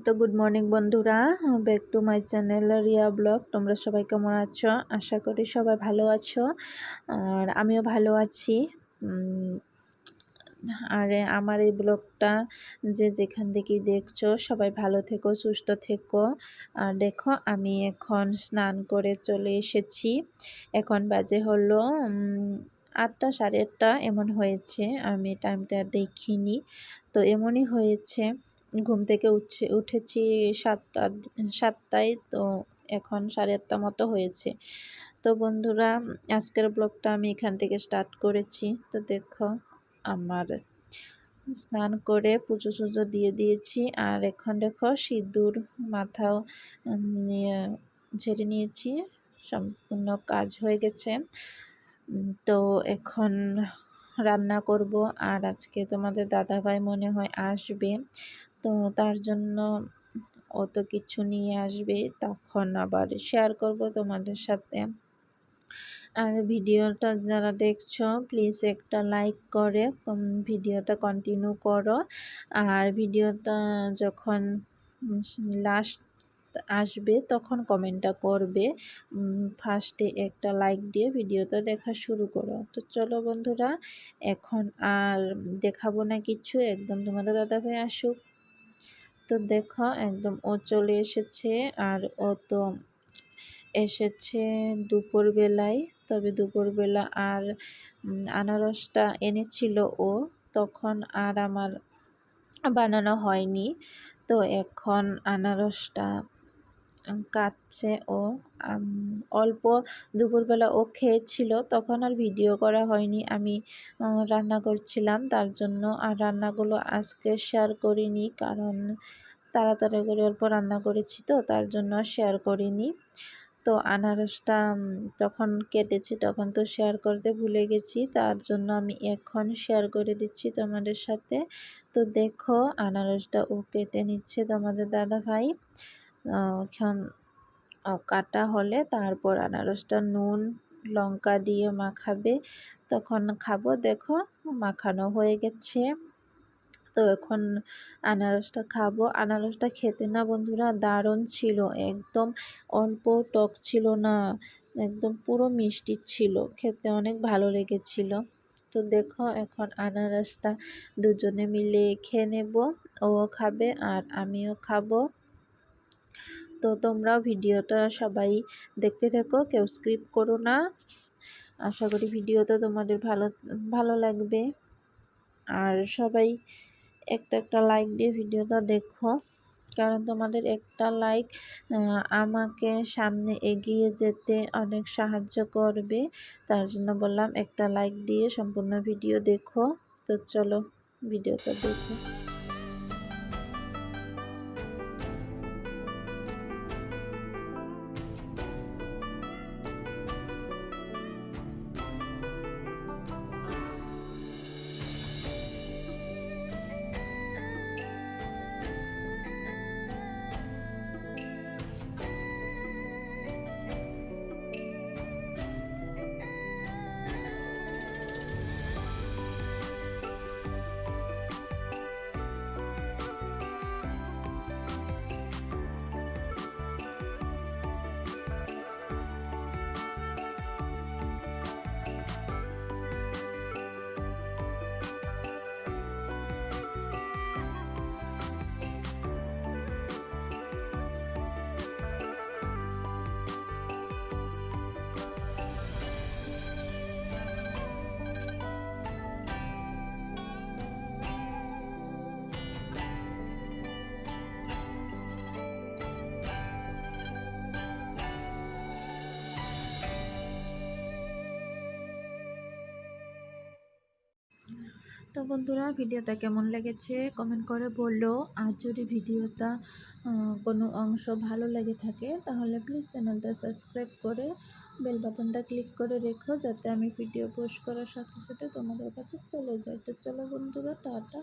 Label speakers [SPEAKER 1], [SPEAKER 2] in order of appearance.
[SPEAKER 1] তো good morning বন্ধুরা, back to my channel Riya blog. তোমরা সবাই কেমন আছো? আশা করি সবাই ভালো আছো, আর আমিও ভালো আছি। আর আমার এই ব্লগটা যে যেখান থেকেই দেখছো সবাই ভালো থেকো, সুস্থ থেকো। আর দেখো, আমি এখন স্নান করে চলে এসেছি। এখন বাজে হলো 8টা, 8:30 এমন হয়েছে। আমি টাইমটা দেখিনি, তো এমনই হয়েছে। ঘুম থেকে উঠেছি 7টায়, তো এখন 8:30 মতো হয়েছে। তো বন্ধুরা, আজকের ব্লগটা আমি এখান থেকে স্টার্ট করেছি। তো দেখো, আমার স্নান করে পুজো সুজো দিয়ে দিয়েছি, আর এখন দেখো সিঁদুর মাথাও নিয়ে ঝেড়ে নিয়েছি। সম্পূর্ণ কাজ হয়ে গেছে। তো এখন রান্না করব, আর আজকে তোমাদের দাদাভাই মনে হয় আসবে, তো তার জন্য অত কিছু নিয়ে আসবে, তখন আবার শেয়ার করব তোমাদের সাথে। আর ভিডিওটা যারা দেখছো প্লিজ একটা লাইক করে ভিডিওটা কন্টিনিউ করো। আর ভিডিওটা যখন লাস্ট আসবে তখন কমেন্টটা করবে। ফার্স্টে একটা লাইক দিয়ে ভিডিওটা দেখা শুরু করো। তো চলো বন্ধুরা, এখন আর দেখাবো না কিছু, একদম তোমাদের দাদাভাই আসুক। তো দেখো, একদম ও চলে এসেছে, আর ও তো এসেছে দুপুরবেলায়। তবে দুপুরবেলা আর আনারসটা এনেছিল ও, তখন আর আমার বানানো হয়নি। তো এখন আনারসটা কাটছে ও। অল্প দুপুরবেলা ও খেয়েছিল, তখন আর ভিডিও করা হয়নি। আমি রান্না করছিলাম, তার জন্য আর রান্নাগুলো আজকে শেয়ার করিনি, কারণ তাড়াতাড়ি করে অল্প রান্না করেছি, তো তার জন্য শেয়ার করিনি। তো আনারসটা তখন কেটেছি, তখন তো শেয়ার করতে ভুলে গেছি, তার জন্য আমি এখন শেয়ার করে দিচ্ছি তোমাদের সাথে। তো দেখো, আনারসটা ও কেটে নিচ্ছে তোমাদের দাদাভাই। এখন কাটা হলে তারপর আনারসটা নুন লঙ্কা দিয়ে মাখাবে, তখন খাবো। দেখো, মাখানো হয়ে গেছে। তো এখন আনারসটা খাবো। আনারসটা খেতে না বন্ধুরা দারুণ ছিল, একদম অল্প টক ছিল না, একদম পুরো মিষ্টি ছিল, খেতে অনেক ভালো লেগেছিল। তো দেখো, এখন আনারসটা দুজনে মিলে খেয়ে নেব। ও খাবে আর আমিও খাবো। তো তোমরাও ভিডিওটা সবাই দেখতে থাকো, কেউ স্কিপ করো না। আশা করি ভিডিওটা তোমাদের ভালো লাগবে। আর সবাই একটা লাইক দিয়ে ভিডিওটা দেখো, কারণ তোমাদের একটা লাইক আমাকে সামনে এগিয়ে যেতে অনেক সাহায্য করবে। তার জন্য বললাম, একটা লাইক দিয়ে সম্পূর্ণ ভিডিও দেখো। তো চলো ভিডিওটা দেখো। তো বন্ধুরা, ভিডিওটা কেমন লেগেছে কমেন্ট করে বললো। আর যদি ভিডিওটা কোনো অংশ ভালো লেগে থাকে তাহলে প্লিজ চ্যানেলটা সাবস্ক্রাইব করে বেল বাটনটা ক্লিক করে রেখো, যাতে আমি ভিডিও পোস্ট করার সাথে সাথে তোমাদের কাছে চলে যায়। তো চলো বন্ধুরা, টাটা।